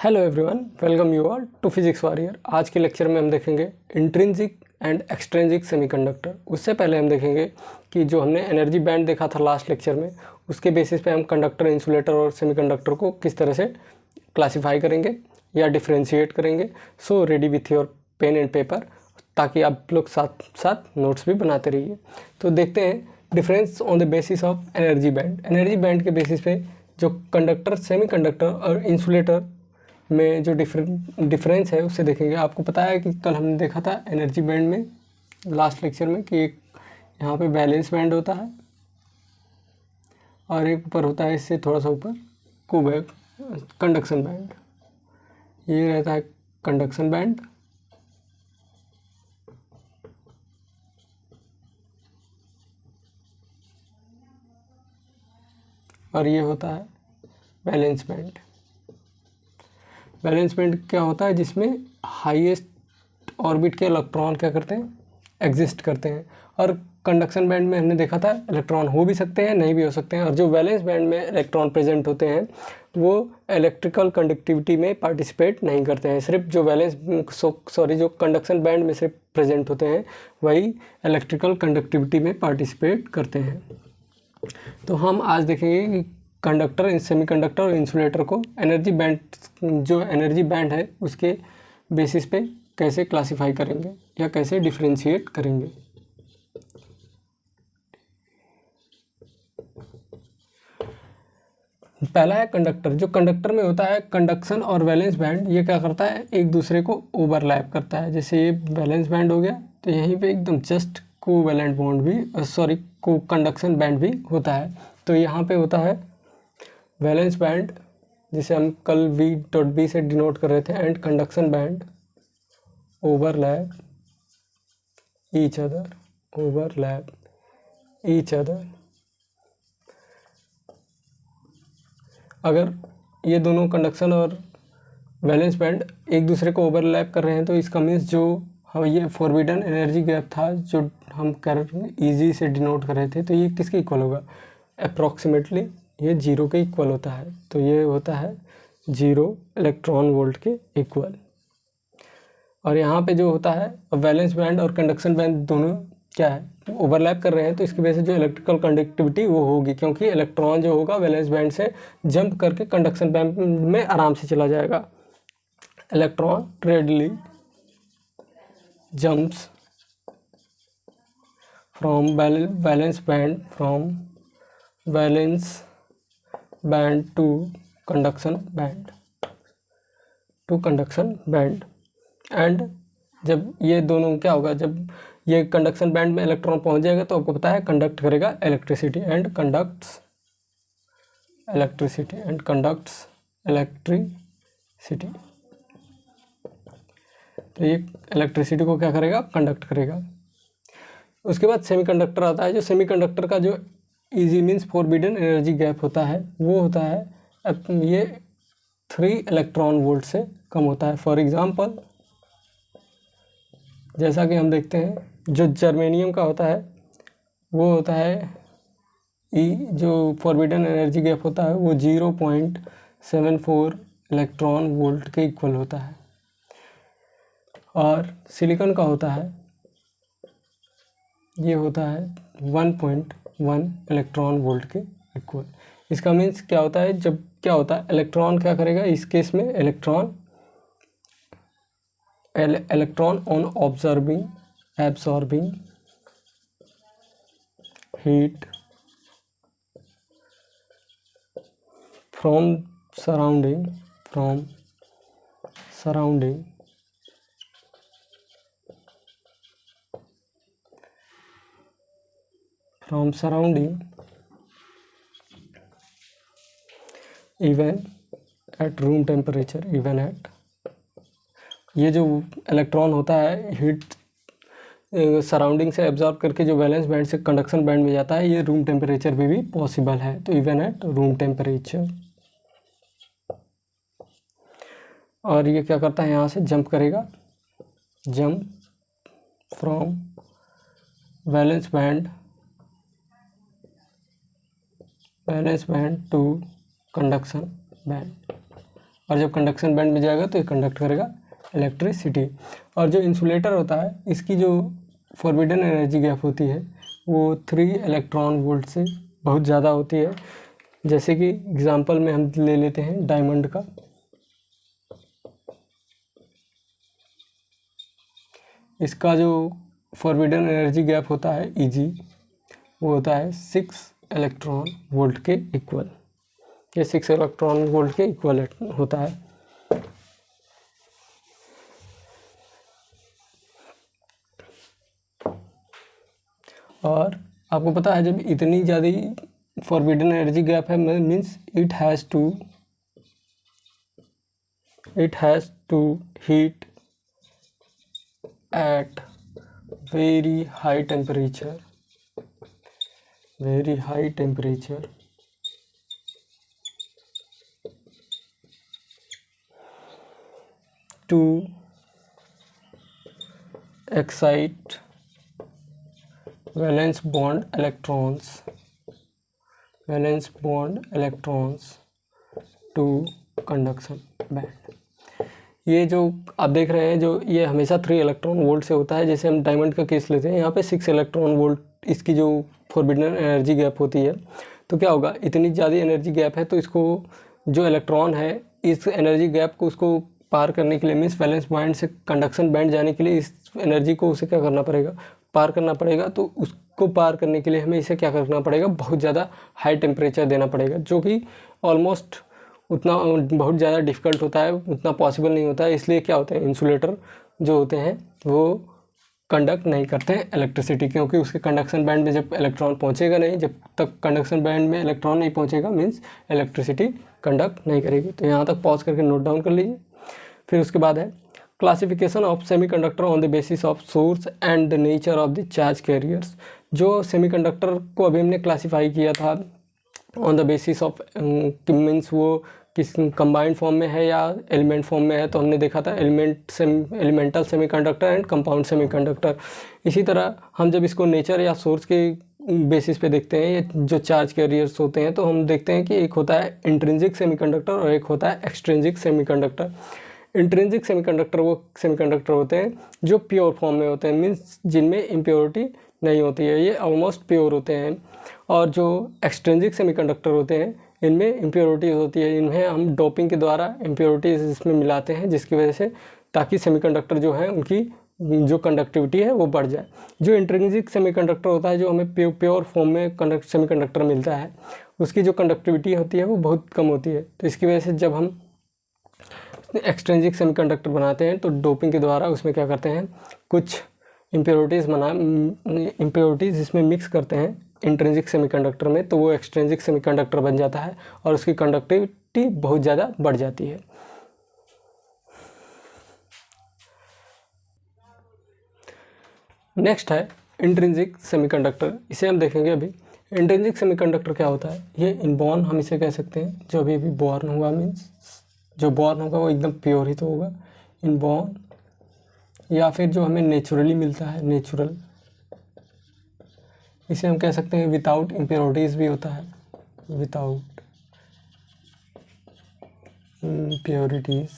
Hello everyone, welcome you all to Physics Warrior. आज के lecture में हम देखेंगे इंट्रिंसिक एंड एक्सट्रिंसिक सेमीकंडक्टर। उससे पहले हम देखेंगे कि जो हमने एनर्जी बैंड देखा था लास्ट लेक्चर में, उसके बेसिस पे हम कंडक्टर, इंसुलेटर और सेमीकंडक्टर को किस तरह से क्लासीफाई करेंगे या डिफ्रेंशिएट करेंगे। So ready with your pen and paper, ताकि आप लोग साथ साथ नोट्स भी बनाते रहिए। तो देखते हैं difference on the basis of energy band. Energy band के बेसिस पे जो कंडक्टर, सेमीकंडक्टर और इंसुलेटर में जो डिफरेंस है उससे देखेंगे। आपको पता है कि कल हमने देखा था एनर्जी बैंड में लास्ट लेक्चर में कि एक यहाँ पे बैलेंस बैंड होता है और एक ऊपर होता है इससे थोड़ा सा ऊपर कंडक्शन बैंड। ये रहता है कंडक्शन बैंड और ये होता है बैलेंस बैंड। बैलेंस बैंड क्या होता है? जिसमें हाईएस्ट ऑर्बिट के इलेक्ट्रॉन क्या करते हैं, एग्जिस्ट करते हैं। और कंडक्शन बैंड में हमने देखा था इलेक्ट्रॉन हो भी सकते हैं, नहीं भी हो सकते हैं। और जो वैलेंस बैंड में इलेक्ट्रॉन प्रेजेंट होते हैं वो इलेक्ट्रिकल कंडक्टिविटी में पार्टिसिपेट नहीं करते हैं। सिर्फ जो कंडक्शन बैंड में सिर्फ प्रेजेंट होते हैं वही इलेक्ट्रिकल कंडक्टिविटी में पार्टिसिपेट करते हैं। तो हम आज देखेंगे कि कंडक्टर, सेमीकंडक्टर और इंसुलेटर को एनर्जी बैंड, जो एनर्जी बैंड है उसके बेसिस पे कैसे क्लासिफाई करेंगे या कैसे डिफरेंशिएट करेंगे। पहला है कंडक्टर। जो कंडक्टर में होता है कंडक्शन और वैलेंस बैंड, ये क्या करता है, एक दूसरे को ओवरलैप करता है। जैसे ये वैलेंस बैंड हो गया तो यहीं पे एकदम जस्ट कोवैलेंट बॉन्ड भी को कंडक्शन बैंड भी होता है। तो यहाँ पे होता है वैलेंस बैंड, जिसे हम कल V.B से डिनोट कर रहे थे, and conduction band overlap each other. अगर ये दोनों कंडक्शन और वैलेंस बैंड एक दूसरे को ओवरलैप कर रहे हैं तो इसका मीन्स जो हम ये फॉरबिडन एनर्जी गैप था जो हम ईजी से डिनोट कर रहे थे, तो ये किसके इक्वल होगा? अप्रॉक्सीमेटली ये 0 के इक्वल होता है। तो ये होता है 0 इलेक्ट्रॉन वोल्ट के इक्वल। और यहाँ पे जो होता है वैलेंस बैंड और कंडक्शन बैंड दोनों क्या है, ओवरलैप कर रहे हैं, तो इसकी वजह से जो इलेक्ट्रिकल कंडक्टिविटी वो होगी, क्योंकि इलेक्ट्रॉन जो होगा वैलेंस बैंड से जंप करके कंडक्शन बैंड में आराम से चला जाएगा। Electron readily jumps from valence band to conduction band. And जब ये दोनों क्या होगा, जब ये कंडक्शन बैंड में इलेक्ट्रॉन पहुंच जाएगा तो आपको पता है कंडक्ट करेगा इलेक्ट्रिसिटी एंड कंडक्ट्स इलेक्ट्रिसिटी। तो ये इलेक्ट्रिसिटी को क्या करेगा, कंडक्ट करेगा। उसके बाद सेमीकंडक्टर आता है। जो सेमीकंडक्टर का जो easy means forbidden energy gap होता है वो होता है ये 3 इलेक्ट्रॉन वोल्ट से कम होता है। फॉर एग्जांपल जैसा कि हम देखते हैं जो जर्मेनियम का होता है वो होता है जो फॉरबिडन एनर्जी गैप होता है वो 0.74 इलेक्ट्रॉन वोल्ट के इक्वल होता है। और सिलिकॉन का होता है, ये होता है 1.1 इलेक्ट्रॉन वोल्ट के इक्वल। इसका मीन्स क्या होता है, जब क्या होता है इलेक्ट्रॉन क्या करेगा इस केस में, electron on absorbing heat from surrounding even at room temperature, ये जो इलेक्ट्रॉन होता है हीट सराउंडिंग से एब्जॉर्ब करके जो वैलेंस बैंड से कंडक्शन बैंड में जाता है, ये रूम टेम्परेचर पे भी पॉसिबल है। तो इवन एट रूम टेम्परेचर। और ये क्या करता है, यहाँ से जंप करेगा, jump from valence band to conduction band. और जब कंडक्शन बैंड में जाएगा तो ये कंडक्ट करेगा इलेक्ट्रिसिटी। और जो इंसुलेटर होता है इसकी जो फॉरबिडन एनर्जी गैप होती है वो 3 इलेक्ट्रॉन वोल्ट से बहुत ज़्यादा होती है। जैसे कि एग्जांपल में हम ले लेते हैं डायमंड का। इसका जो फॉरबिडन एनर्जी गैप होता है Eg, वो होता है 6 इलेक्ट्रॉन वोल्ट के इक्वल। ये 6 इलेक्ट्रॉन वोल्ट के इक्वल होता है। और आपको पता है जब इतनी ज़्यादा फॉरबिडन एनर्जी गैप है means it has to heat at very high temperature to excite valence bond electrons to conduction band। ये जो आप देख रहे हैं जो ये हमेशा 3 इलेक्ट्रॉन वोल्ट से होता है। जैसे हम डायमंड का केस लेते हैं, यहाँ पे 6 इलेक्ट्रॉन वोल्ट इसकी जो फॉरबिडन एनर्जी गैप होती है। तो क्या होगा, इतनी ज़्यादा एनर्जी गैप है तो इसको जो इलेक्ट्रॉन है इस एनर्जी गैप को उसको पार करने के लिए मीन्स वैलेंस बॉन्ड से कंडक्शन बैंड जाने के लिए इस एनर्जी को उसे क्या करना पड़ेगा, पार करना पड़ेगा। तो उसको पार करने के लिए हमें इसे क्या करना पड़ेगा, बहुत ज़्यादा हाई टेम्परेचर देना पड़ेगा, जो कि ऑलमोस्ट उतना बहुत ज़्यादा डिफ़िकल्ट होता है, उतना पॉसिबल नहीं होता है। इसलिए क्या होता है, इंसुलेटर जो होते हैं वो कंडक्ट नहीं करते हैं इलेक्ट्रिसिटी, क्योंकि उसके कंडक्शन बैंड में जब इलेक्ट्रॉन पहुंचेगा नहीं, जब तक कंडक्शन बैंड में इलेक्ट्रॉन नहीं पहुंचेगा मीन्स इलेक्ट्रिसिटी कंडक्ट नहीं करेगी। तो यहाँ तक पॉज करके नोट डाउन कर लीजिए। फिर उसके बाद है classification of semiconductor on the basis of source and the nature of the charge carriers. जो सेमीकंडक्टर को अभी हमने क्लासीफाई किया था on the basis of means वो किस कंबाइंड फॉर्म में है या एलिमेंट फॉर्म में है, तो हमने देखा था elemental semiconductor and compound semiconductor. इसी तरह हम जब इसको नेचर या सोर्स के बेसिस पे देखते हैं, ये जो चार्ज कैरियर्स होते हैं, तो हम देखते हैं कि एक होता है इंट्रिंसिक सेमीकंडक्टर और एक होता है एक्सट्रिंसिक सेमीकंडक्टर। इंट्रिंसिक सेमीकंडक्टर वो सेमीकंडक्टर होते हैं जो प्योर फॉर्म में होते हैं, मीन्स जिनमें इम्प्योरिटी नहीं होती है, ये ऑलमोस्ट प्योर होते हैं। और जो एक्सट्रिंसिक सेमीकंडक्टर होते हैं इनमें इम्प्योरिटीज़ होती है, इन्हें हम डोपिंग के द्वारा इम्प्योरिटीज़ इसमें मिलाते हैं, जिसकी वजह से ताकि सेमीकंडक्टर जो है उनकी जो कंडक्टिविटी है वो बढ़ जाए। जो इंट्रिंसिक सेमीकंडक्टर होता है, जो हमें प्योर फॉर्म में सेमीकंडक्टर मिलता है, उसकी जो कंडक्टिविटी होती है वो बहुत कम होती है। तो इसकी वजह से जब हम एक्सट्रिंसिक सेमीकंडक्टर बनाते हैं तो डोपिंग के द्वारा उसमें क्या करते हैं, कुछ इम्प्योरिटीज़ इसमें मिक्स करते हैं इंट्रिंसिक सेमीकंडक्टर में, तो वो एक्सट्रिंसिक सेमीकंडक्टर बन जाता है और उसकी कंडक्टिविटी बहुत ज़्यादा बढ़ जाती है। नेक्स्ट है इंट्रिंसिक सेमीकंडक्टर, इसे हम देखेंगे अभी। इंट्रिंसिक सेमीकंडक्टर क्या होता है, ये इनबॉर्न हम इसे कह सकते हैं, जो अभी बॉर्न हुआ मीन्स जो बॉर्न होगा वो एकदम प्योर ही तो होगा, इनबॉर्न। या फिर जो हमें नेचुरली मिलता है, नेचुरल, इसे हम कह सकते हैं विदाउट इम्प्योरिटीज़ भी होता है, विदाउट इम्प्योरिटीज़,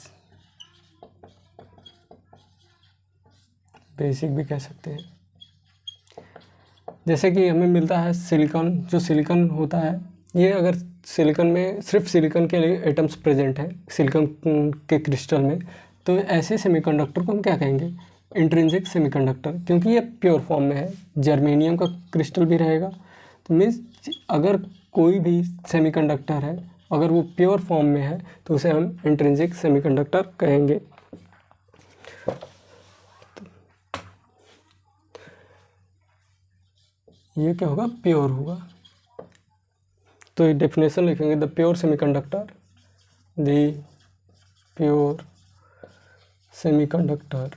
बेसिक भी कह सकते हैं। जैसे कि हमें मिलता है सिलिकॉन, जो सिलिकॉन होता है, ये अगर सिलिकॉन में सिर्फ सिलिकॉन के लिए एटम्स प्रेजेंट हैं सिलिकॉन के क्रिस्टल में, तो ऐसे सेमीकंडक्टर को हम क्या कहेंगे, इंट्रिंसिक सेमीकंडक्टर, क्योंकि ये प्योर फॉर्म में है। जर्मेनियम का क्रिस्टल भी रहेगा, तो मीन्स अगर कोई भी सेमीकंडक्टर है अगर वो प्योर फॉर्म में है तो उसे हम इंट्रिंसिक सेमीकंडक्टर कहेंगे। ये क्या होगा, प्योर होगा। तो ये डेफिनेशन लिखेंगे, the pure semiconductor, the pure semiconductor,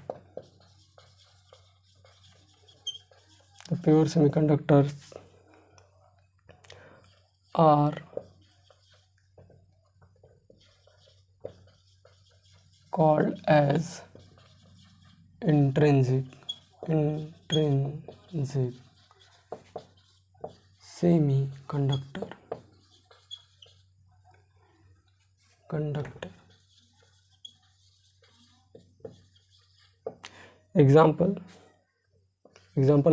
the pure semiconductors are called as intrinsic semiconductor example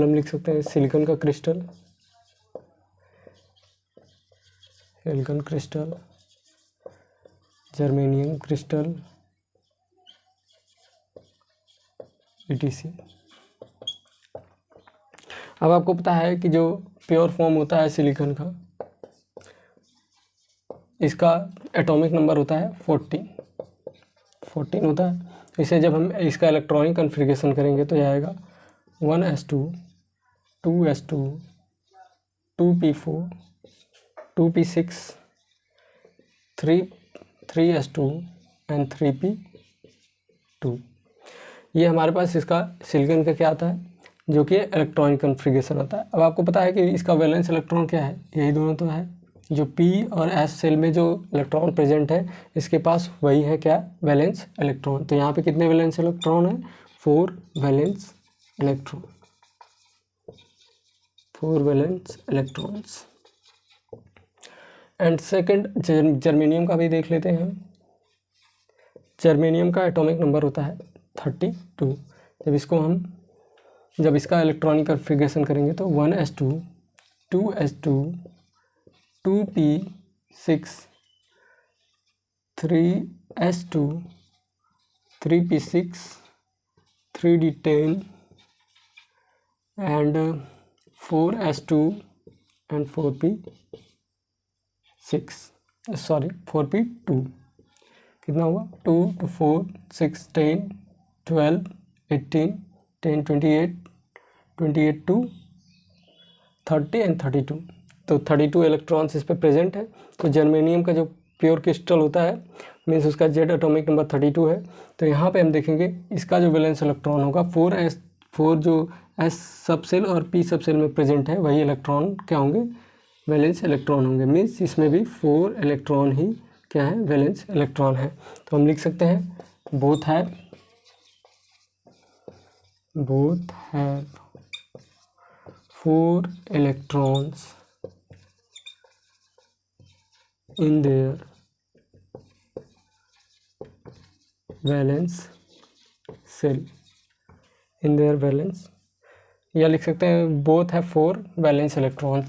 हम लिख सकते हैं सिलिकॉन का crystal, silicon crystal, germanium crystal, etc। अब आपको पता है कि जो प्योर फॉर्म होता है सिलिकॉन का, इसका एटॉमिक नंबर होता है 14 होता है। इसे जब हम इसका इलेक्ट्रॉनिक कॉन्फ़िगरेशन करेंगे तो यह आएगा 1s2, 2s2, 2p4, 2p6, 3s2 and 3p2। ये हमारे पास इसका सिलिकॉन का क्या आता है, जो कि इलेक्ट्रॉनिक कॉन्फ़िगरेशन आता है। अब आपको पता है कि इसका वैलेंस इलेक्ट्रॉन क्या है, यही दोनों तो है। जो p और s सेल में जो इलेक्ट्रॉन प्रेजेंट है, इसके पास वही है क्या, वैलेंस इलेक्ट्रॉन। तो यहाँ पे कितने वैलेंस इलेक्ट्रॉन है, 4 valence electron, 4 valence electrons. And second germanium का भी देख लेते हैं हम। जर्मेनियम का एटॉमिक नंबर होता है 32। जब इसका इलेक्ट्रॉनिक कॉन्फ़िगरेशन करेंगे तो 1s2, 2s2, 2p6, 3s2, 3p6, 3d10 and 4s2 and 4p2। कितना हुआ, 2 to 4, 6, 10, 12, 18, 10, 28, 28 to 30 एंड 32। तो 32 इलेक्ट्रॉन्स इस पर प्रेजेंट है। तो जर्मेनियम का जो प्योर क्रिस्टल होता है, मीन्स उसका जेड एटॉमिक नंबर 32 है। तो यहाँ पे हम देखेंगे इसका जो वैलेंस इलेक्ट्रॉन होगा 4 जो एस सब सेल और पी सब सेल में प्रेजेंट है, वही इलेक्ट्रॉन क्या होंगे, वैलेंस इलेक्ट्रॉन होंगे। मीन्स इसमें भी 4 इलेक्ट्रॉन ही क्या है, वैलेंस इलेक्ट्रॉन है। तो हम लिख सकते हैं both have 4 electrons in their valence cell, या लिख सकते हैं बोथ है 4 वैलेंस इलेक्ट्रॉन्स।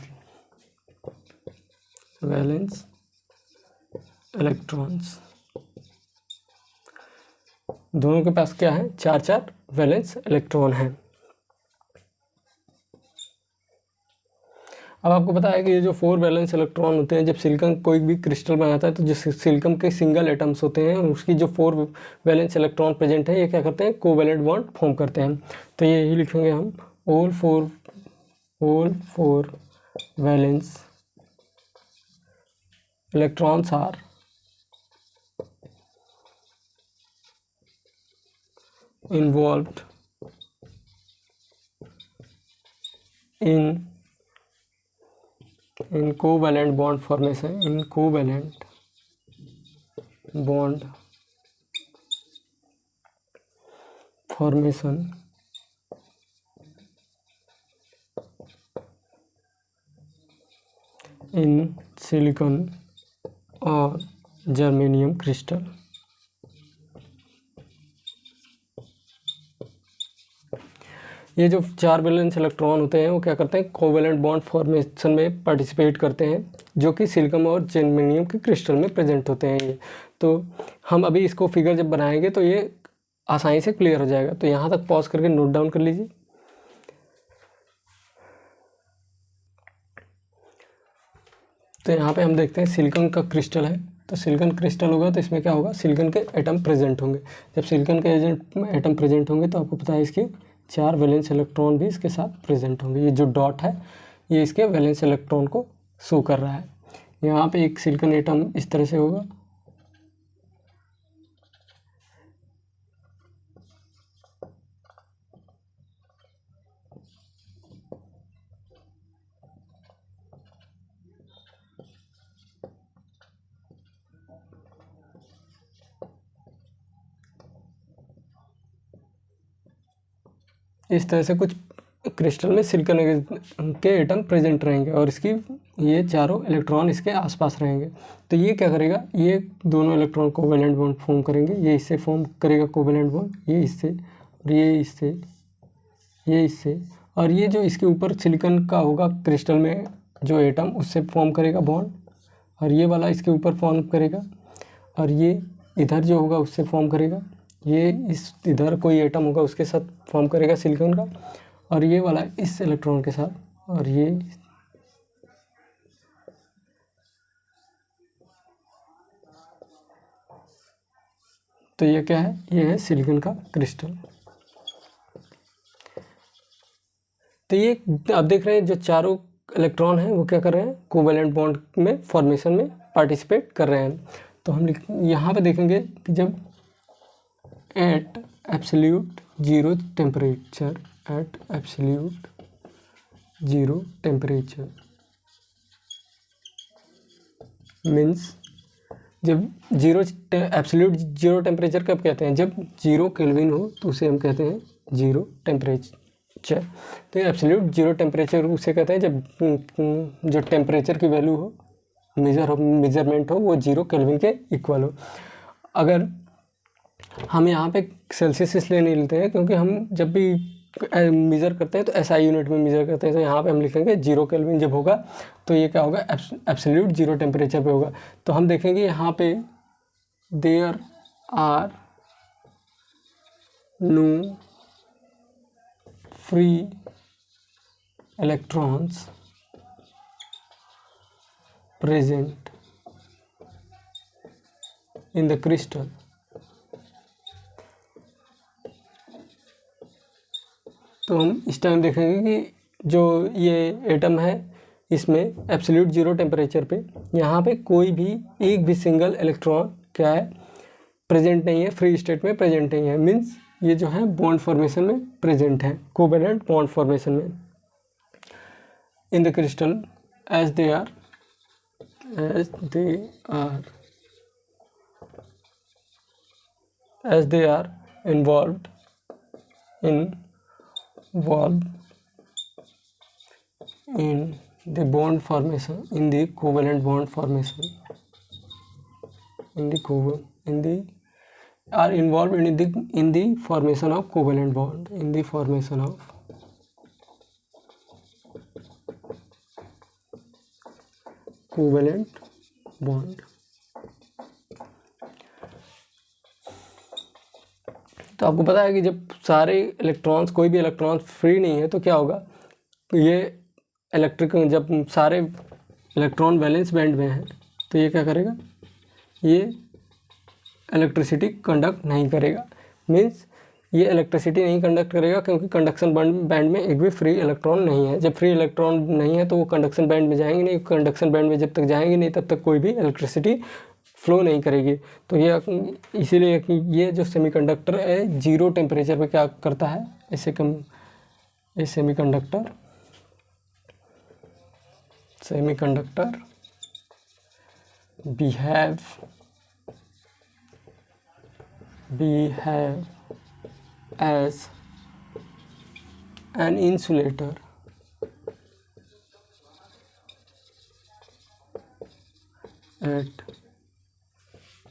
दोनों के पास क्या है, 4 वैलेंस इलेक्ट्रॉन है। अब आपको पता है कि ये जो 4 वैलेंस इलेक्ट्रॉन होते हैं, जब सिलिकॉन कोई भी क्रिस्टल बनाता है तो जो सिलिकॉन के सिंगल एटम्स होते हैं, उसकी जो 4 वैलेंस इलेक्ट्रॉन प्रेजेंट है, ये क्या करते हैं, कोवैलेंट बॉन्ड फॉर्म करते हैं। तो ये यही लिखेंगे हम, all four valence electrons are involved in covalent bond formation, in silicon और जर्मेनियम क्रिस्टल। ये जो 4 वैलेंस इलेक्ट्रॉन होते हैं वो क्या करते हैं, कोवैलेंट बॉन्ड फॉर्मेशन में पार्टिसिपेट करते हैं, जो कि सिलिकॉन और जर्मेनियम के क्रिस्टल में प्रेजेंट होते हैं। ये तो हम अभी इसको फिगर जब बनाएंगे तो ये आसानी से क्लियर हो जाएगा। तो यहाँ तक पॉज करके नोट डाउन कर लीजिए। तो यहाँ पे हम देखते हैं सिलिकॉन का क्रिस्टल है, तो सिलिकॉन क्रिस्टल होगा तो इसमें क्या होगा, सिलिकॉन के एटम प्रेजेंट होंगे। जब सिलिकॉन के एटम प्रेजेंट होंगे तो आपको पता है इसके 4 वैलेंस इलेक्ट्रॉन भी इसके साथ प्रेजेंट होंगे। ये जो डॉट है ये इसके वैलेंस इलेक्ट्रॉन को शो कर रहा है। यहाँ पे एक सिलिकॉन एटम इस तरह से होगा, इस तरह से कुछ क्रिस्टल में सिलिकॉन के एटम प्रेजेंट रहेंगे और इसकी ये चारों इलेक्ट्रॉन इसके आसपास रहेंगे। तो ये क्या करेगा, ये दोनों इलेक्ट्रॉन कोवैलेंट बॉन्ड फॉर्म करेंगे, ये इससे फॉर्म करेगा कोवैलेंट बॉन्ड, ये इससे और ये इससे और ये जो इसके ऊपर सिलिकॉन का होगा क्रिस्टल में जो एटम उससे फॉर्म करेगा बॉन्ड, और ये वाला इसके ऊपर फॉर्म करेगा, और ये इधर जो होगा उससे फॉर्म करेगा, ये इस इधर कोई एटम होगा उसके साथ फॉर्म करेगा सिलिकॉन का, और ये वाला इस इलेक्ट्रॉन के साथ, और ये तो ये क्या है, ये है सिलिकॉन का क्रिस्टल। तो ये आप देख रहे हैं जो चारों इलेक्ट्रॉन हैं वो क्या कर रहे हैं, कोवैलेंट बॉन्ड में फॉर्मेशन में पार्टिसिपेट कर रहे हैं। तो हम यहाँ पे देखेंगे कि जब at absolute zero temperature, at absolute zero temperature means जब एब्सोल्यूट जीरो टेम्परेचर कब कहते हैं, जब 0 केल्विन हो तो उसे हम कहते हैं जीरो टेम्परेचर। तो एब्सोल्यूट जीरो टेम्परेचर उसे कहते हैं जब जो टेम्परेचर की वैल्यू हो, मेजरमेंट हो, वो 0 केल्विन के इक्वल हो। अगर हम यहाँ पे सेल्सियस इसलिए नहीं लेते हैं क्योंकि हम जब भी मेज़र करते हैं तो SI यूनिट में मेज़र करते हैं, तो यहाँ पे हम लिखेंगे 0 केल्विन जब होगा तो ये क्या होगा, एब्सोल्यूट जीरो टेम्परेचर पे होगा। तो हम देखेंगे यहाँ पे there are no free electrons present in the crystal। तो हम इस टाइम देखेंगे कि जो ये एटम है इसमें एब्सोल्यूट जीरो टेम्परेचर पे यहाँ पे कोई भी एक भी सिंगल इलेक्ट्रॉन क्या है, प्रेजेंट नहीं है, फ्री स्टेट में प्रेजेंट नहीं है। मीन्स ये जो है बॉन्ड फॉर्मेशन में प्रेजेंट है, कोवैलेंट बॉन्ड फॉर्मेशन में in the crystal as they are involved in the bond formation, in the covalent bond formation, are involved in the formation of covalent bond, in the formation of covalent bond। तो आपको पता है कि जब सारे electrons, कोई भी electron free नहीं है तो क्या होगा, ये इलेक्ट्रिक जब सारे इलेक्ट्रॉन वैलेंस बैंड में हैं तो ये क्या करेगा, ये इलेक्ट्रिसिटी कंडक्ट नहीं करेगा। मीन्स ये इलेक्ट्रिसिटी नहीं कंडक्ट करेगा क्योंकि कंडक्शन बैंड में एक भी फ्री इलेक्ट्रॉन नहीं है। जब फ्री इलेक्ट्रॉन नहीं है तो वो कंडक्शन बैंड में जाएंगे नहीं, कंडक्शन बैंड में जब तक जाएंगे नहीं तब तक कोई भी इलेक्ट्रिसिटी फ्लो नहीं करेगी। तो ये इसीलिए ये जो सेमीकंडक्टर है जीरो टेम्परेचर पे क्या करता है, इससे कम ये semiconductor behave as an insulator at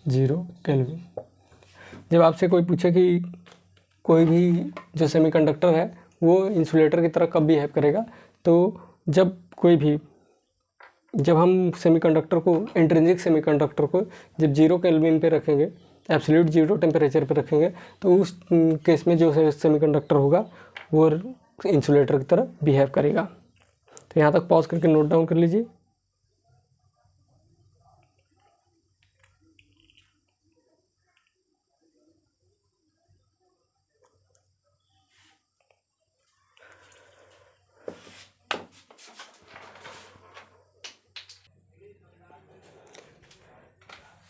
0 kelvin. जब आपसे कोई पूछे कि कोई भी जो सेमीकंडक्टर है वो इंसुलेटर की तरह कब बिहेव करेगा, तो जब हम सेमीकंडक्टर को, इंट्रिंसिक सेमीकंडक्टर को जब 0 केल्विन पे रखेंगे, एब्सोल्यूट जीरो टेम्परेचर पे रखेंगे, तो उस केस में जो सेमीकंडक्टर होगा वो इंसुलेटर की तरह बिहेव करेगा। तो यहाँ तक पॉज करके नोट डाउन कर लीजिए।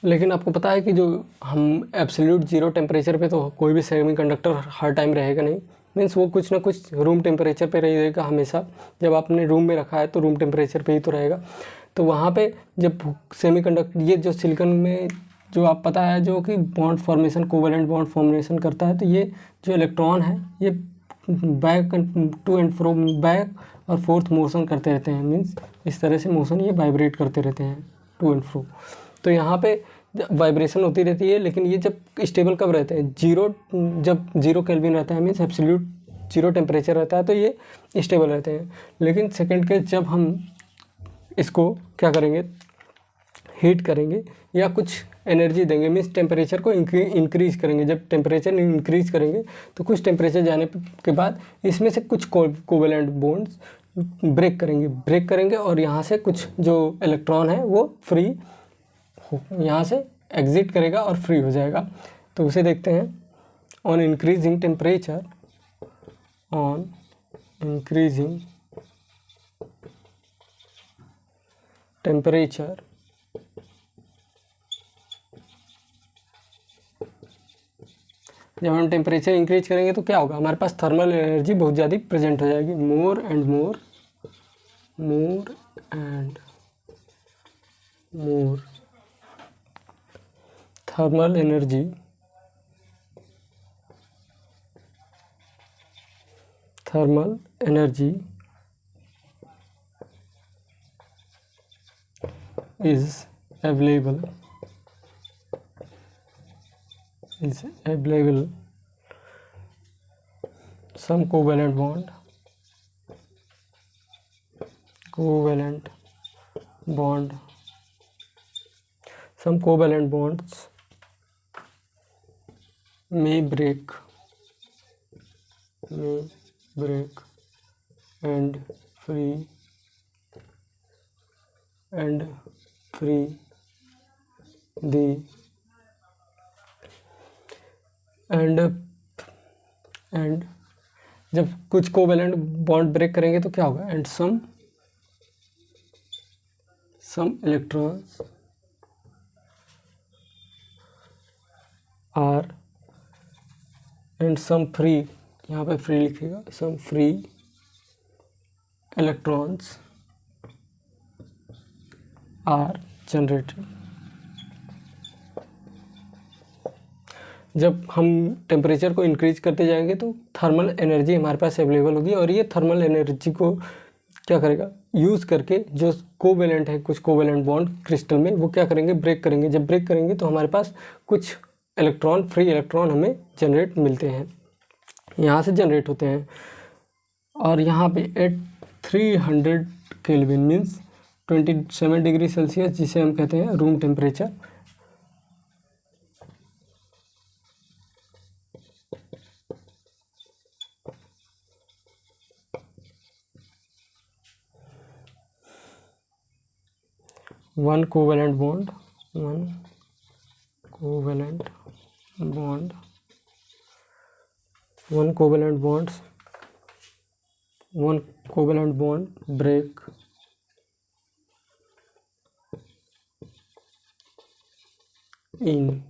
लेकिन आपको पता है कि जो हम एब्सोल्यूट जीरो टेम्परेचर पे तो कोई भी सेमीकंडक्टर हर टाइम रहेगा नहीं। मीन्स वो कुछ ना कुछ रूम टेम्परेचर पे रहेगा हमेशा। जब आपने रूम में रखा है तो रूम टेम्परेचर पे ही तो रहेगा। तो वहाँ पे जब सेमीकंडक्टर, ये जो सिलिकॉन में जो आप पता है जो कि bond formation, covalent bond formation करता है, तो ये जो इलेक्ट्रॉन है ये back to and fro, back और फोर्थ मोशन करते रहते हैं। मीन्स इस तरह से मोशन ये वाइब्रेट करते रहते हैं टू एंड फ्रो। तो यहाँ पे वाइब्रेशन होती रहती है, लेकिन ये जब स्टेबल कब रहते हैं, जब 0 केल्विन रहता है, मीन्स एब्सोल्यूट 0 टेम्परेचर रहता है, तो ये स्टेबल रहते हैं। लेकिन सेकेंड केस जब हम इसको क्या करेंगे, हीट करेंगे या कुछ एनर्जी देंगे, मीन्स टेम्परेचर को इंक्रीज़ करेंगे। जब टेम्परेचर इंक्रीज़ करेंगे तो कुछ टेम्परेचर जाने के बाद इसमें से कुछ कोवेलेंट बॉन्ड्स ब्रेक करेंगे और यहाँ से कुछ जो इलेक्ट्रॉन है वो फ्री यहाँ से एग्जिट करेगा और फ्री हो जाएगा। तो उसे देखते हैं। On increasing temperature, on increasing temperature, जब हम टेम्परेचर इंक्रीज करेंगे तो क्या होगा, हमारे पास थर्मल एनर्जी बहुत ज़्यादा प्रेजेंट हो जाएगी। More and more thermal energy is available some covalent bonds may break and free the and जब कुछ कोवेलेंट बॉन्ड ब्रेक करेंगे तो क्या होगा, and some electrons are and some free, यहाँ पे फ्री लिखिएगा, some free electrons are generated. जब हम टेम्परेचर को इंक्रीज करते जाएंगे तो थर्मल एनर्जी हमारे पास अवेलेबल होगी और ये थर्मल एनर्जी को क्या करेगा, यूज़ करके जो कोवेलेंट है, कुछ कोवेलेंट बॉन्ड क्रिस्टल में, वो क्या करेंगे, ब्रेक करेंगे। जब ब्रेक करेंगे तो हमारे पास कुछ फ्री इलेक्ट्रॉन हमें जनरेट मिलते हैं, यहाँ से जनरेट होते हैं। और यहाँ पे at 300 kelvin means 27 degree Celsius, जिसे हम कहते हैं room temperature, one covalent bonds break in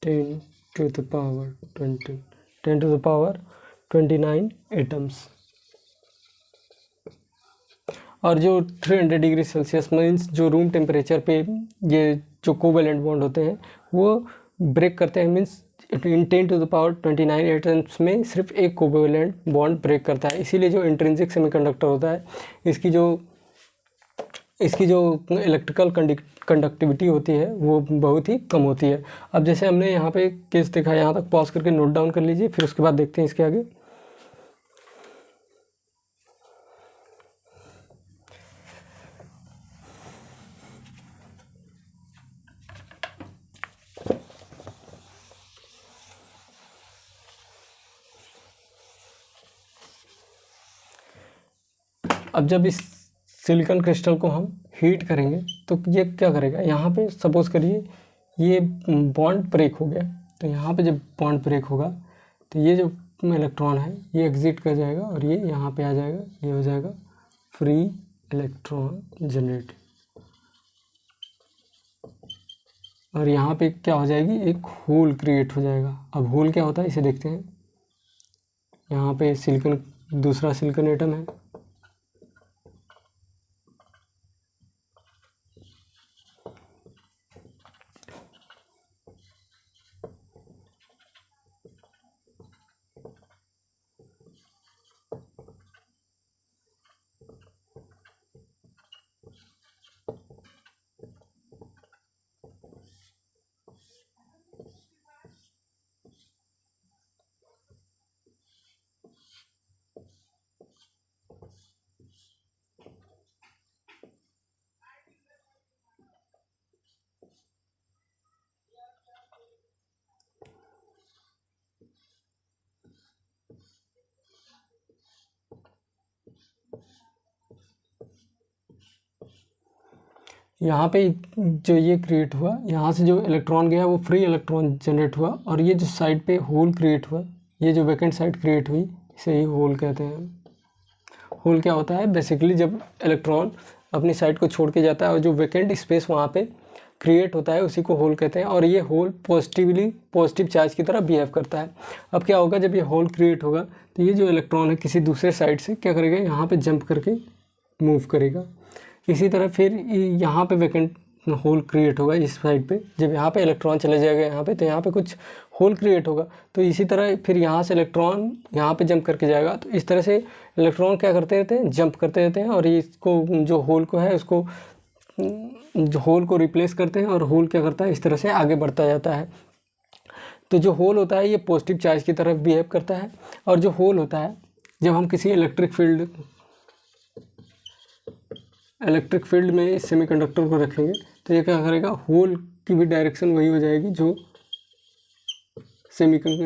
10 to the power 29 atoms. और जो 300 डिग्री सेल्सियस मीन्स जो रूम टेम्परेचर पे ये जो कोवेलेंट बॉन्ड होते हैं वो ब्रेक करते हैं, means in 10 to the power 29 atoms में सिर्फ एक कोवेलेंट बॉन्ड ब्रेक करता है। इसीलिए जो इंट्रिंसिक सेमीकंडक्टर होता है, इसकी जो इलेक्ट्रिकल कंडक्टिविटी होती है वो बहुत ही कम होती है। अब जैसे हमने यहाँ पे केस देखा, यहाँ तक पॉज करके नोट डाउन कर लीजिए, फिर उसके बाद देखते हैं इसके आगे। अब जब इस सिलिकॉन क्रिस्टल को हम हीट करेंगे तो ये क्या करेगा, यहाँ पे सपोज करिए ये बॉन्ड ब्रेक हो गया, तो यहाँ पे जब बॉन्ड ब्रेक होगा तो ये जो इलेक्ट्रॉन है ये एग्जिट कर जाएगा और ये यहाँ पे आ जाएगा, ये हो जाएगा फ्री इलेक्ट्रॉन जनरेट। और यहाँ पे क्या हो जाएगी, एक होल क्रिएट हो जाएगा। अब होल क्या होता है इसे देखते हैं। यहाँ पे दूसरा सिलिकॉन एटम है, यहाँ पे जो ये क्रिएट हुआ, यहाँ से जो इलेक्ट्रॉन गया वो फ्री इलेक्ट्रॉन जनरेट हुआ, और ये जो साइड पे होल क्रिएट हुआ, ये जो वैकेंट साइड क्रिएट हुई, इसे ही होल कहते हैं। होल क्या होता है? बेसिकली जब इलेक्ट्रॉन अपनी साइड को छोड़ के जाता है और जो वैकेंट स्पेस वहाँ पे क्रिएट होता है उसी को होल कहते हैं, और ये होल पॉजिटिव चार्ज की तरह बिहेव करता है। अब क्या होगा, जब ये होल क्रिएट होगा तो ये जो इलेक्ट्रॉन है किसी दूसरे साइड से क्या करेगा, यहाँ पे जंप करके मूव करेगा। इसी तरह फिर यहाँ पे वैकेंट होल क्रिएट होगा इस साइड पे, जब यहाँ पे इलेक्ट्रॉन चले जाएगा यहाँ पे, तो यहाँ पे कुछ होल क्रिएट होगा। तो इसी तरह फिर यहाँ से इलेक्ट्रॉन यहाँ पे जंप करके जाएगा। तो इस तरह से इलेक्ट्रॉन क्या करते रहते हैं, जंप करते रहते हैं, और इसको जो होल को है उसको जो होल को रिप्लेस करते हैं, और होल क्या करता है, इस तरह से आगे बढ़ता जाता है। तो जो होल होता है ये पॉजिटिव चार्ज की तरफ बिहेव करता है, और जो होल होता है जब हम किसी इलेक्ट्रिक फील्ड में इस सेमीकंडक्टर को रखेंगे तो ये क्या करेगा, होल की भी डायरेक्शन वही हो जाएगी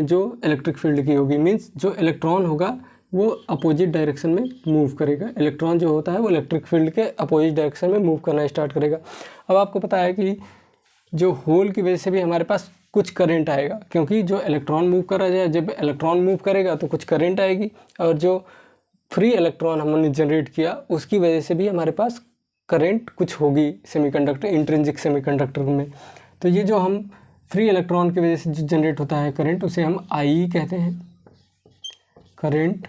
जो इलेक्ट्रिक फील्ड की होगी। मीन्स जो इलेक्ट्रॉन होगा वो अपोजिट डायरेक्शन में मूव करेगा। इलेक्ट्रॉन जो होता है वो इलेक्ट्रिक फील्ड के अपोजिट डायरेक्शन में मूव करना स्टार्ट करेगा। अब आपको पता है कि जो होल की वजह से भी हमारे पास कुछ करंट आएगा, क्योंकि जो इलेक्ट्रॉन मूव कर रहा है, जब इलेक्ट्रॉन मूव करेगा तो कुछ करंट आएगी, और जो फ्री इलेक्ट्रॉन हमने जनरेट किया उसकी वजह से भी हमारे पास करंट कुछ होगी सेमीकंडक्टर, इंट्रिंसिक सेमीकंडक्टर में। तो ये जो हम फ्री इलेक्ट्रॉन की वजह से जो जनरेट होता है करंट, उसे हम आई कहते हैं, करंट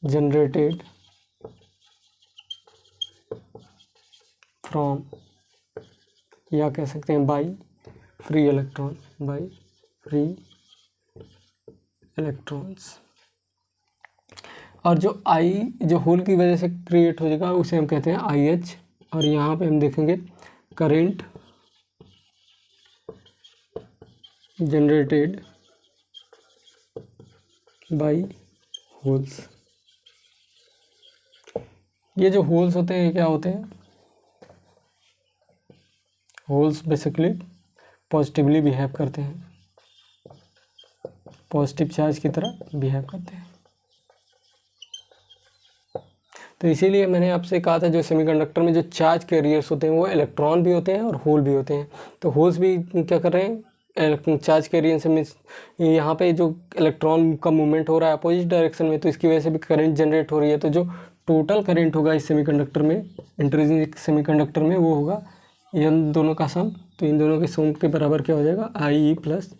जनरेटेड फ्रॉम, या कह सकते हैं बाई फ्री इलेक्ट्रॉन्स। और जो आई जो होल की वजह से क्रिएट हो जाएगा उसे हम कहते हैं आई एच, और यहाँ पे हम देखेंगे करंट जनरेटेड बाई होल्स। ये जो होल्स होते हैं क्या होते हैं, होल्स बेसिकली पॉजिटिवली बिहेव करते हैं, पॉजिटिव चार्ज की तरह बिहेव करते हैं। तो इसीलिए मैंने आपसे कहा था जो सेमीकंडक्टर में जो चार्ज कैरियर्स होते हैं वो इलेक्ट्रॉन भी होते हैं और होल भी होते हैं। तो होल्स भी क्या कर रहे हैं, चार्ज कैरियर से, मीन्स यहाँ पे जो इलेक्ट्रॉन का मूवमेंट हो रहा है अपोजिट डायरेक्शन में, तो इसकी वजह से भी करंट जनरेट हो रही है। तो जो टोटल करंट होगा इस सेमीकंडक्टर में, इंट्रिंसिक सेमीकंडक्टर में, वो होगा इन दोनों का सम। तो इन दोनों के सम के बराबर क्या हो जाएगा, आई ई प्लस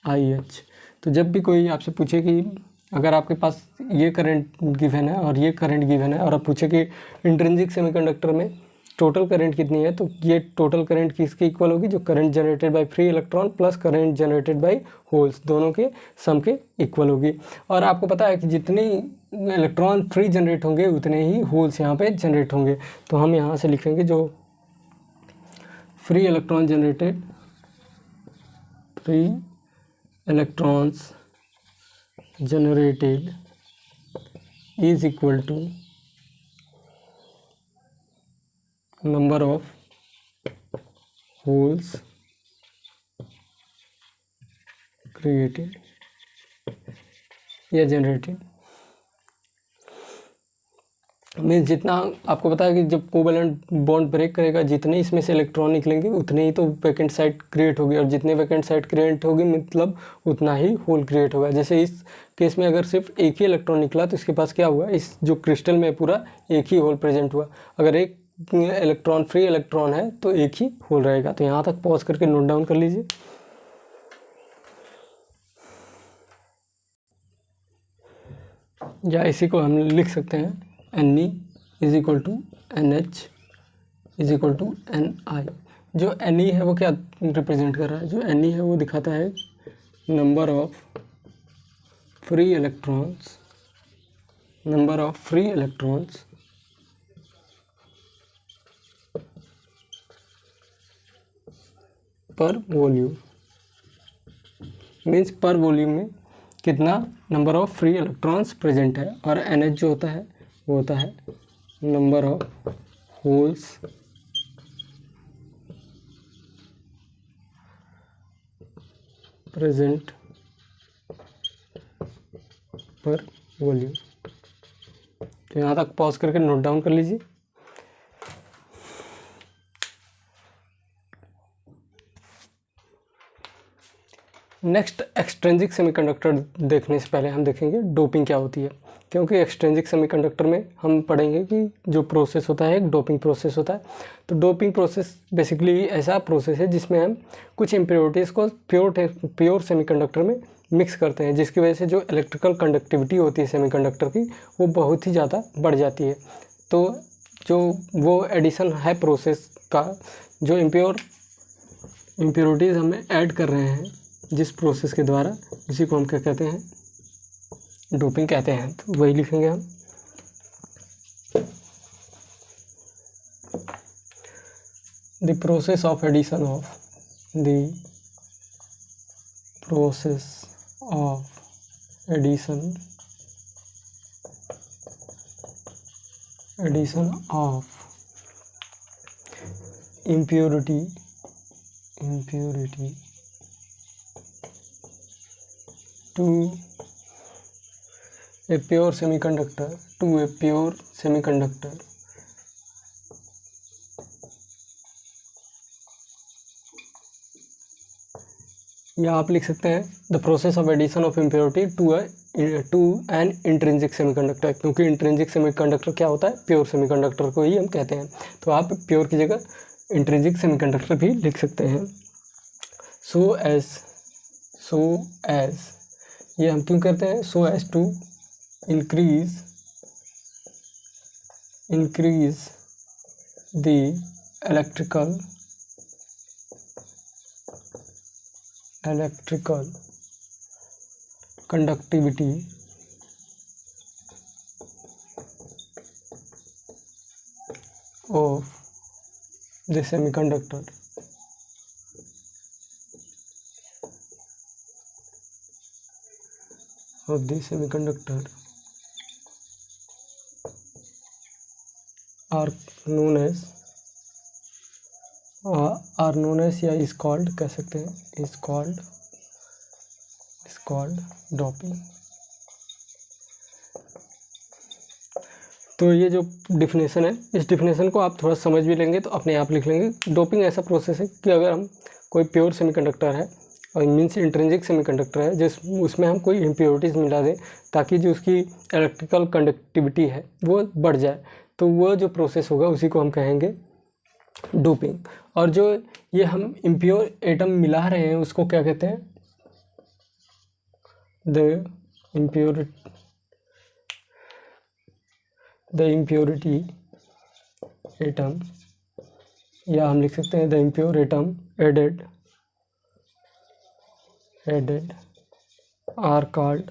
आई एच। तो जब भी कोई आपसे पूछे कि अगर आपके पास ये करंट गिवन है और ये करंट गिवन है, और आप पूछे कि इंट्रिंसिक सेमीकंडक्टर में टोटल करंट कितनी है, तो ये टोटल करंट किसके इक्वल होगी, जो current generated by free electron plus current generated by holes, दोनों के सम के इक्वल होगी। और आपको पता है कि जितनी इलेक्ट्रॉन फ्री जनरेट होंगे उतने ही होल्स यहाँ पे जनरेट होंगे। तो हम यहाँ से लिखेंगे जो free electrons generated is equal to number of holes created या जनरेटेड। मीन्स जितना आपको पता है कि जब कोवैलेंट बॉन्ड ब्रेक करेगा, जितने इसमें से इलेक्ट्रॉन निकलेंगे उतने ही तो वैकेंट साइड क्रिएट होगी, और जितने वैकेंट साइड क्रिएट होगी मतलब उतना ही होल क्रिएट होगा। जैसे इस केस में अगर सिर्फ एक ही इलेक्ट्रॉन निकला तो इसके पास क्या हुआ, इस जो क्रिस्टल में पूरा एक ही होल प्रेजेंट हुआ। अगर एक इलेक्ट्रॉन फ्री इलेक्ट्रॉन है तो एक ही होल रहेगा। तो यहाँ तक पॉज करके नोट डाउन कर लीजिए। या इसी को हम लिख सकते हैं Ni is equal to NH is equal to Ni। जो Ni है वो क्या रिप्रेजेंट कर रहा है, जो Ni है वो दिखाता है नंबर ऑफ फ्री इलेक्ट्रॉन्स पर वॉल्यूम। मीन्स पर वॉल्यूम में कितना number of free electrons present है। और NH जो होता है वो होता है नंबर ऑफ होल्स प्रेजेंट पर वॉल्यूम। तो यहाँ तक पॉज करके नोट डाउन कर लीजिए। नेक्स्ट एक्सट्रिंसिक सेमीकंडक्टर देखने से पहले हम देखेंगे डोपिंग क्या होती है, क्योंकि एक्सट्रिंसिक सेमीकंडक्टर में हम पढ़ेंगे कि जो प्रोसेस होता है एक डोपिंग प्रोसेस होता है। तो डोपिंग प्रोसेस बेसिकली ऐसा प्रोसेस है जिसमें हम कुछ इम्प्योरिटीज़ को प्योर सेमीकंडक्टर में मिक्स करते हैं, जिसकी वजह से जो इलेक्ट्रिकल कंडक्टिविटी होती है सेमीकंडक्टर की वो बहुत ही ज़्यादा बढ़ जाती है। तो जो वो एडिशन है प्रोसेस का, जो इम्प्योरिटीज़ हमें ऐड कर रहे हैं जिस प्रोसेस के द्वारा, उसी को हम क्या कहते हैं, डोपिंग कहते हैं। तो वही लिखेंगे हम। The process of addition of impurity to a pure semiconductor या आप लिख सकते हैं the process of addition of impurity to an intrinsic semiconductor, क्योंकि इंट्रिंसिक सेमीकंडक्टर क्या होता है, प्योर सेमीकंडक्टर को ही हम कहते हैं। तो आप प्योर की जगह इंट्रिंसिक सेमीकंडक्टर भी लिख सकते हैं। सो एज ये हम क्यों करते हैं, so as to increase the electrical conductivity of the semiconductor are known as या is called कह सकते हैं, is called डोपिंग। तो ये जो डिफिनेशन है, इस डिफिनेशन को आप थोड़ा समझ भी लेंगे तो अपने आप लिख लेंगे। डोपिंग ऐसा प्रोसेस है कि अगर हम कोई प्योर सेमीकंडक्टर है और मीन्स इंट्रिंसिक सेमीकंडक्टर है जिस उसमें हम कोई इम्प्योरिटीज़ मिला दें ताकि जो उसकी इलेक्ट्रिकल कंडक्टिविटी है वो बढ़ जाए, तो वो जो प्रोसेस होगा उसी को हम कहेंगे डोपिंग। और जो ये हम इम्प्योर एटम मिला रहे हैं उसको क्या कहते हैं, द इम्प्योरिटी एटम, या हम लिख सकते हैं the impure atom added are called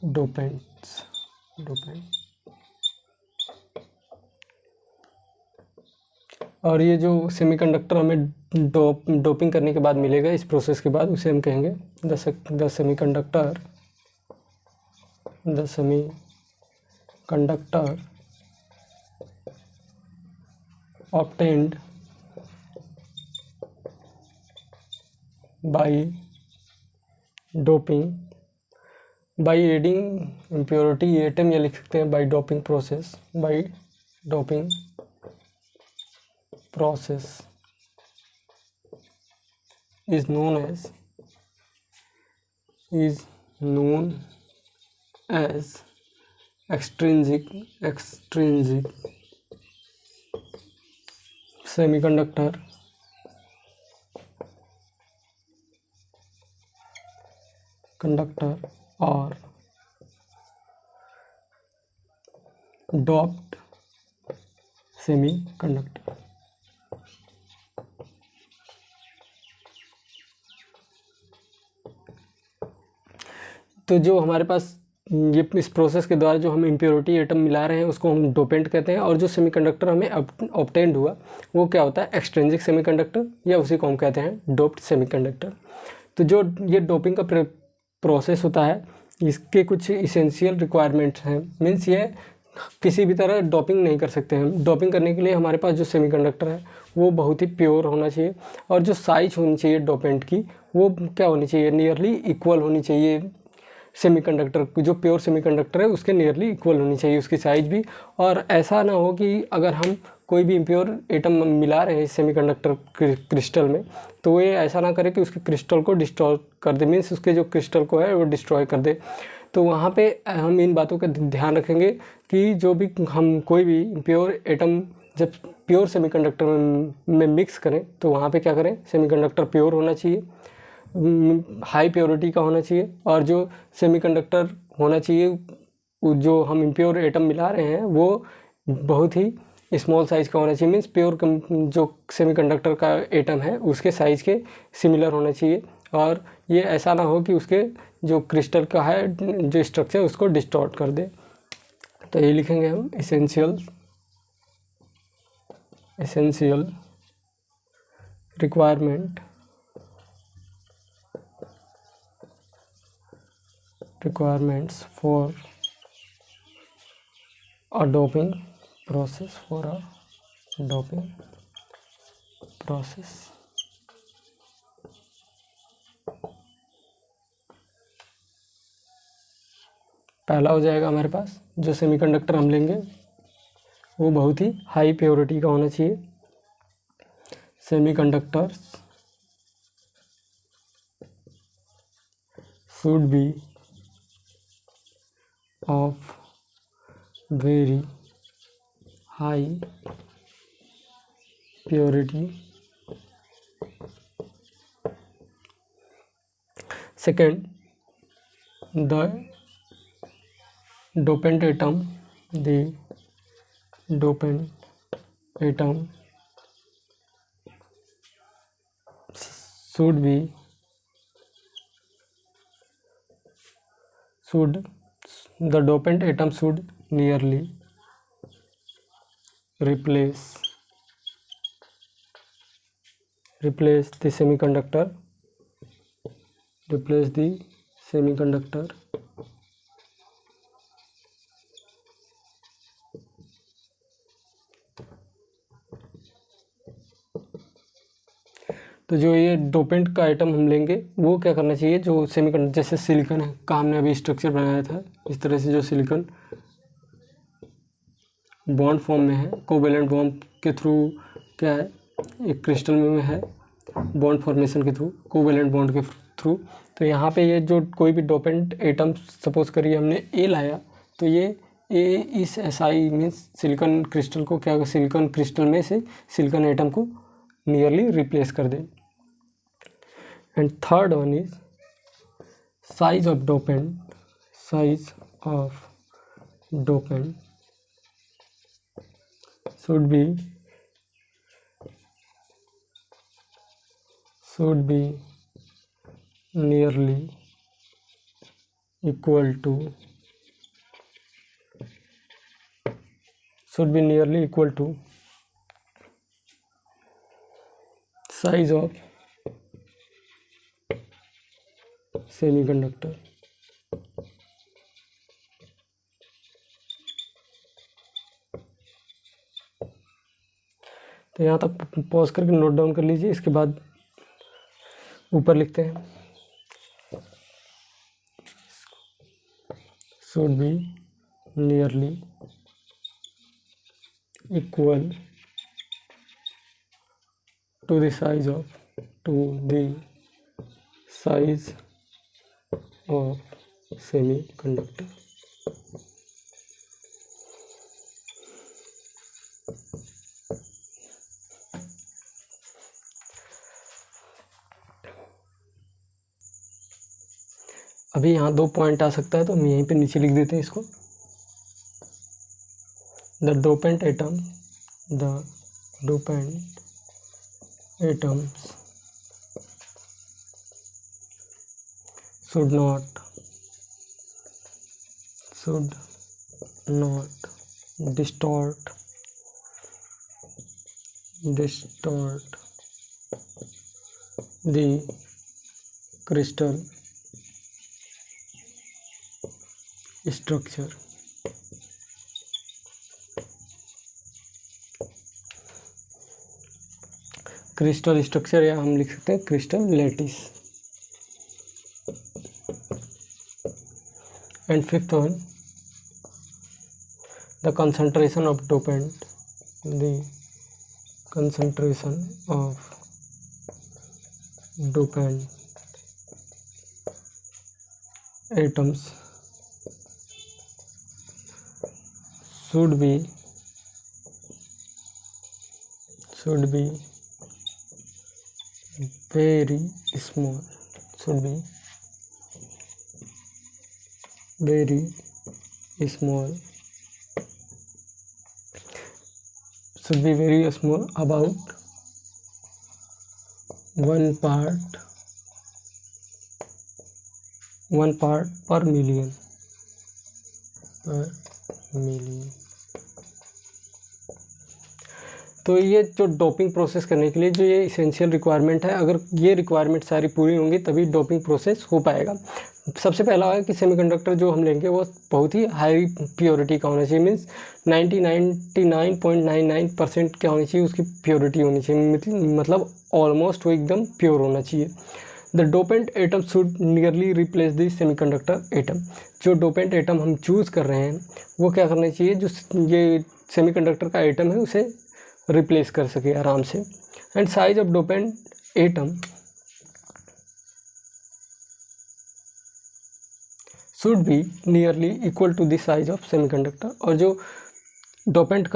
dopants. और ये जो सेमीकंडक्टर हमें डोपिंग करने के बाद मिलेगा इस प्रोसेस के बाद, उसे हम कहेंगे the semiconductor obtained by doping by adding impurity atom, या लिख सकते हैं by doping process is known as extrinsic semiconductor or doped semiconductor। तो जो हमारे पास ये इस प्रोसेस के द्वारा जो हम इम्प्योरिटी एटम मिला रहे हैं उसको हम डोपेंट कहते हैं, और जो सेमीकंडक्टर हमें ऑब्टेंड हुआ वो क्या होता है, एक्सट्रिंसिक सेमीकंडक्टर, या उसी को हम कहते हैं डोप्ड सेमीकंडक्टर। तो जो ये डोपिंग का प्रोसेस होता है इसके कुछ इसेंशियल रिक्वायरमेंट्स हैं, मीन्स ये किसी भी तरह डोपिंग नहीं कर सकते हम। डोपिंग करने के लिए हमारे पास जो सेमीकंडक्टर है वो बहुत ही प्योर होना चाहिए, और जो साइज होनी चाहिए डोपेंट की वो क्या होनी चाहिए, नियरली इक्वल होनी चाहिए। सेमीकंडक्टर जो प्योर सेमीकंडक्टर है उसके नियरली इक्वल होनी चाहिए उसकी साइज भी। और ऐसा ना हो कि अगर हम कोई भी इम्प्योर एटम मिला रहे हैं सेमीकंडक्टर क्रिस्टल में, तो ये ऐसा ना करे कि उसके क्रिस्टल को डिस्ट्रॉय कर दे, मीन्स उसके जो क्रिस्टल को है वो डिस्ट्रॉय कर दे। तो वहाँ पे हम इन बातों का ध्यान रखेंगे कि जो भी हम कोई भी इम्प्योर एटम जब प्योर सेमीकंडक्टर में मिक्स करें तो वहाँ पे क्या करें, सेमीकंडक्टर प्योर होना चाहिए, हाई प्योरिटी का होना चाहिए, और जो सेमीकंडक्टर होना चाहिए जो हम इम्प्योर एटम मिला रहे हैं वो बहुत ही स्मॉल साइज़ का होना चाहिए, मीन्स प्योर जो सेमीकंडक्टर का एटम है उसके साइज़ के सिमिलर होना चाहिए, और ये ऐसा ना हो कि उसके जो क्रिस्टल का है जो स्ट्रक्चर उसको डिस्टॉर्ट कर दे। तो ये लिखेंगे हम essential requirements for a doping process, पहला हो जाएगा हमारे पास जो सेमीकंडक्टर हम लेंगे वो बहुत ही हाई प्योरिटी का होना चाहिए। Semiconductors should be of very high purity. Second, the dopant atom should nearly replace the semiconductor तो जो ये डोपेंट का आइटम हम लेंगे वो क्या करना चाहिए, जो सेमीकंडक्टर जैसे सिलिकॉन है का हमने अभी स्ट्रक्चर बनाया था, इस तरह से जो सिलिकॉन बॉन्ड फॉर्म में है, कोवेलेंट बॉन्ड के थ्रू क्या है एक क्रिस्टल में है बॉन्ड फॉर्मेशन के थ्रू, कोवेलेंट बॉन्ड के थ्रू। तो यहाँ पे ये जो कोई भी डोपेंट एटम सपोज करिए हमने ए लाया, तो ये ए इस SI मीन्स सिलिकॉन क्रिस्टल को क्या, सिलिकॉन क्रिस्टल में से सिलिकॉन एटम को नियरली रिप्लेस कर दे। And third one is size of dopant should be nearly equal to size of semiconductor। तो यहाँ तक पॉज करके नोट डाउन कर लीजिए, इसके बाद ऊपर लिखते हैं should be nearly equal to the size of semiconductor। अभी यहाँ 2 पॉइंट आ सकता है तो हम यहीं पे नीचे लिख देते हैं इसको। The dopant atoms should not distort the crystal structure। Crystal structure या हम लिख सकते हैं crystal lattice. And fifth one, the concentration of dopant concentration of dopant atoms should be very small, should be very small, should be very small, about 1 part per million, तो ये जो doping process करने के लिए जो ये essential requirement है, अगर ये रिक्वायरमेंट सारी पूरी होंगी तभी डोपिंग प्रोसेस हो पाएगा। सबसे पहला है कि सेमीकंडक्टर जो हम लेंगे वो बहुत ही हाई प्योरिटी का होना चाहिए, मीन्स 99.99% क्या होनी चाहिए, उसकी प्योरिटी होनी चाहिए, मतलब ऑलमोस्ट वो एकदम प्योर होना चाहिए। The dopant atom should nearly replace the semiconductor atom. जो डोपेंट एटम हम चूज़ कर रहे हैं वो क्या करना चाहिए, जो ये सेमीकंडक्टर का एटम है उसे रिप्लेस कर सके आराम से। And size of dopant atom should be nearly equal to the size of semiconductor. और जो डोपेंट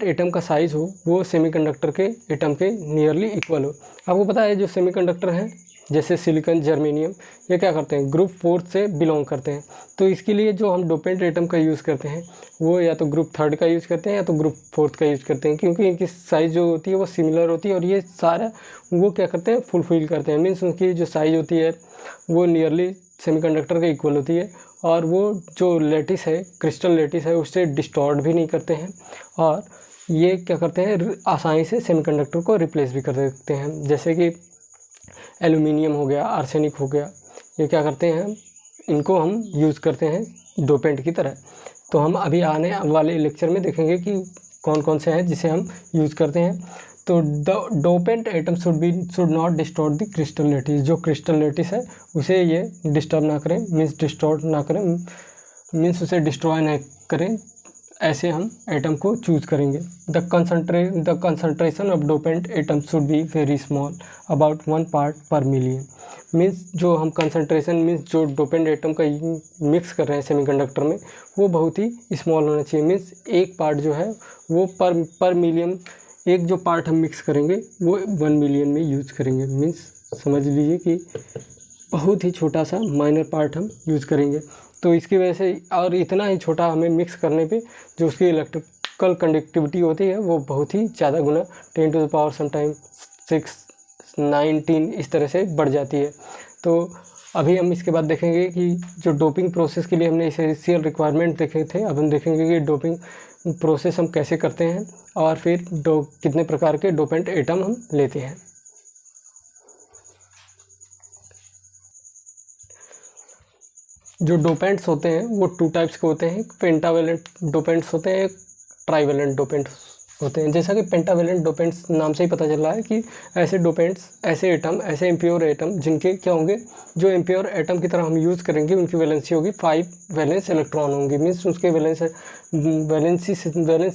एटम का साइज़ हो वो सेमीकंडक्टर के एटम के नियरली इक्वल हो। आपको पता है जो सेमीकंडक्टर हैं जैसे सिलिकॉन, जर्मेनियम, ये क्या करते हैं, ग्रुप 4 से बिलोंग करते हैं। तो इसके लिए जो हम डोपेंट एटम का यूज़ करते हैं वो या तो ग्रुप 3 का यूज़ करते हैं या तो ग्रुप 4 का यूज़ करते हैं, क्योंकि इनकी साइज़ जो होती है वो सिमिलर होती है और ये सारा वो क्या करते हैं, फुलफिल करते हैं। मीन्स उनकी जो साइज़ होती है वो नियरली सेमीकंडक्टर के इक्वल होती है और वो जो लेटिस है, क्रिस्टल लेटिस है, उससे डिस्टॉर्ट भी नहीं करते हैं और ये क्या करते हैं, आसानी से सेमीकंडक्टर को रिप्लेस भी कर सकते हैं। जैसे कि एल्यूमिनियम हो गया, आर्सेनिक हो गया, ये क्या करते हैं, इनको हम यूज़ करते हैं डोपेंट की तरह। तो हम अभी आने वाले लेक्चर में देखेंगे कि कौन कौन से हैं जिसे हम यूज़ करते हैं। तो the dopant atom should not distort the crystal lettuce. जो क्रिस्टल लेटिस है उसे ये डिस्टर्ब ना करें, मीन्स डिस्टॉर्ट ना करें, मीन्स उसे डिस्ट्रॉय ना करें, ऐसे हम एटम को चूज़ करेंगे। The concentration of dopant atom should be very small, about 1 part पर मिलियन। मीन्स जो हम कंसंट्रेशन, मीन्स जो डोपेंट एटम का मिक्स कर रहे हैं सेमीकंडक्टर में वो बहुत ही स्मॉल होना चाहिए। मीन्स एक पार्ट जो है वो पर मिलियन, एक जो पार्ट हम मिक्स करेंगे वो 1 मिलियन में यूज़ करेंगे। मीन्स समझ लीजिए कि बहुत ही छोटा सा माइनर पार्ट हम यूज़ करेंगे। तो इसकी वजह से, और इतना ही छोटा हमें मिक्स करने पे जो उसकी इलेक्ट्रिकल कंडक्टिविटी होती है वो बहुत ही ज़्यादा गुना 10 टू द पावर समटाइम 6, 19 इस तरह से बढ़ जाती है। तो अभी हम इसके बाद देखेंगे कि जो डोपिंग प्रोसेस के लिए हमने एसेंशियल रिक्वायरमेंट देखे थे, अब हम देखेंगे कि डोपिंग प्रोसेस हम कैसे करते हैं और फिर कितने प्रकार के डोपेंट एटम हम लेते हैं। जो डोपेंट्स होते हैं वो 2 टाइप्स के होते हैं, पेंटावेलेंट डोपेंट्स होते हैं, ट्राइवेलेंट डोपेंट्स होते हैं। जैसा कि पेंटावेलेंट डोपेंट्स नाम से ही पता चल रहा है कि ऐसे डोपेंट्स, ऐसे एटम, ऐसे इम्प्योर एटम जिनके क्या होंगे, जो इम्प्योर एटम की तरह हम यूज़ करेंगे उनकी वैलेंसी होगी 5 वैलेंस इलेक्ट्रॉन होंगे। मीन्स उसके वैलेंस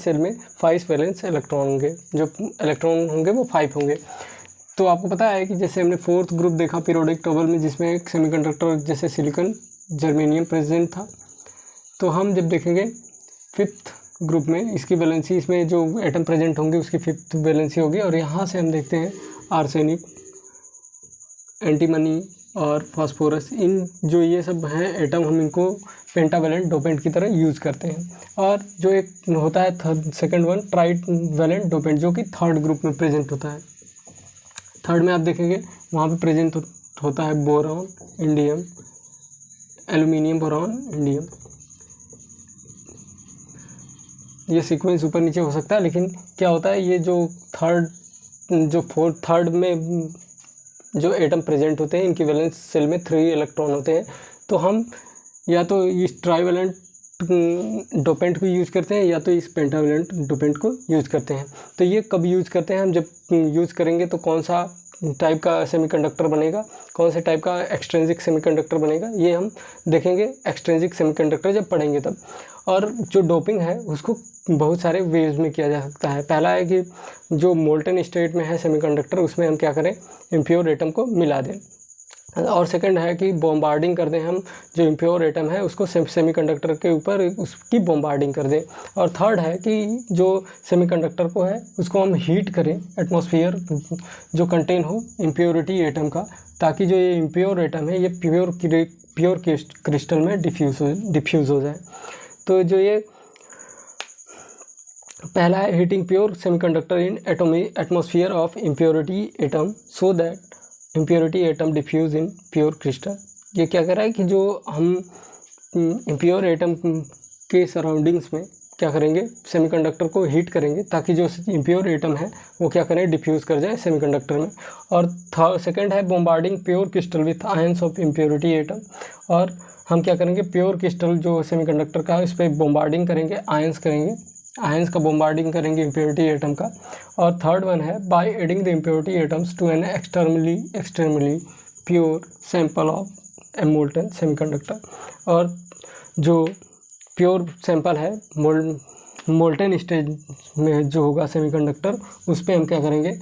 सेल में 5 वैलेंस इलेक्ट्रॉन होंगे, जो इलेक्ट्रॉन होंगे वो 5 होंगे। तो आपको पता है कि जैसे हमने 4th ग्रुप देखा पीरियोडिक टेबल में जिसमें एक सेमीकंडक्टर जैसे सिलिकॉन, जर्मेनियम प्रेजेंट था, तो हम जब देखेंगे 5th ग्रुप में इसकी वैलेंसी, इसमें जो एटम प्रेजेंट होंगे उसकी 5th वैलेंसी होगी। और यहाँ से हम देखते हैं आर्सेनिक, एंटीमनी और फास्फोरस, इन जो ये सब हैं एटम, हम इनको पेंटावेलेंट डोपेंट की तरह यूज़ करते हैं। और जो एक होता है सेकंड वन, ट्राइवेलेंट डोपेंट, जो कि 3rd ग्रुप में प्रेजेंट होता है। 3rd में आप देखेंगे वहाँ पे प्रेजेंट होता है boron, indium, aluminium, boron, indium. ये सीक्वेंस ऊपर नीचे हो सकता है, लेकिन क्या होता है, ये जो 3rd में जो एटम प्रेजेंट होते हैं इनकी वैलेंस सेल में 3 इलेक्ट्रॉन होते हैं। तो हम या तो इस ट्राइवेलेंट डोपेंट को यूज़ करते हैं या तो इस पेंटावेलेंट डोपेंट को यूज़ करते हैं। तो ये कब यूज़ करते हैं हम, जब यूज़ करेंगे तो कौन सा टाइप का सेमीकंडक्टर बनेगा, कौन से टाइप का एक्सट्रिंसिक सेमीकंडक्टर बनेगा, ये हम देखेंगे एक्सट्रिंसिक सेमीकंडक्टर जब पढ़ेंगे तब। और जो डोपिंग है उसको बहुत सारे वेज में किया जा सकता है। पहला है कि जो मोल्टन स्टेट में है सेमीकंडक्टर उसमें हम क्या करें, इम्प्योर एटम को मिला दें। और सेकंड है कि बॉम्बार्डिंग कर दें हम जो इम्प्योर एटम है उसको सेमीकंडक्टर के ऊपर उसकी बॉम्बार्डिंग कर दें। और थर्ड है कि जो सेमीकंडक्टर को है उसको हम हीट करें एटमॉस्फेयर जो कंटेन हो इम्प्योरिटी एटम का, ताकि जो ये इम्प्योर एटम है ये प्योर क्रिस्टल में डिफ्यूज़ हो जाए। तो जो ये पहला है heating pure semiconductor in atmosphere of impurity atom so that impurity atom diffuse in pure crystal. ये क्या कर रहा है कि जो हम इम्प्योर एटम के सराउंडिंग्स में क्या करेंगे, सेमीकंडक्टर को हीट करेंगे ताकि जो इम्प्योर एटम है वो क्या करें, डिफ्यूज़ कर जाए सेमीकंडक्टर में। और सेकंड है bombarding pure crystal with ions of impurity atom. और हम क्या करेंगे, प्योर क्रिस्टल जो सेमीकंडक्टर का है इस पर बॉम्बार्डिंग करेंगे, आयंस का बॉम्बार्डिंग करेंगे इम्प्योरिटी एटम का। और थर्ड वन है by adding the impurity atoms to an externally pure sample of a molten semiconductor. और जो प्योर सैंपल है मोल्टन स्टेज में जो होगा सेमीकंडक्टर, उस पर हम क्या करेंगे,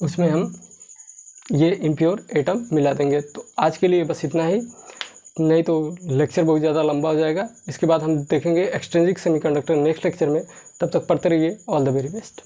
उसमें हम ये इम्प्योर एटम मिला देंगे। तो आज के लिए बस इतना ही, नहीं तो लेक्चर बहुत ज़्यादा लंबा हो जाएगा। इसके बाद हम देखेंगे एक्सट्रिंसिक सेमीकंडक्टर नेक्स्ट लेक्चर में। तब तक पढ़ते रहिए। All the very best.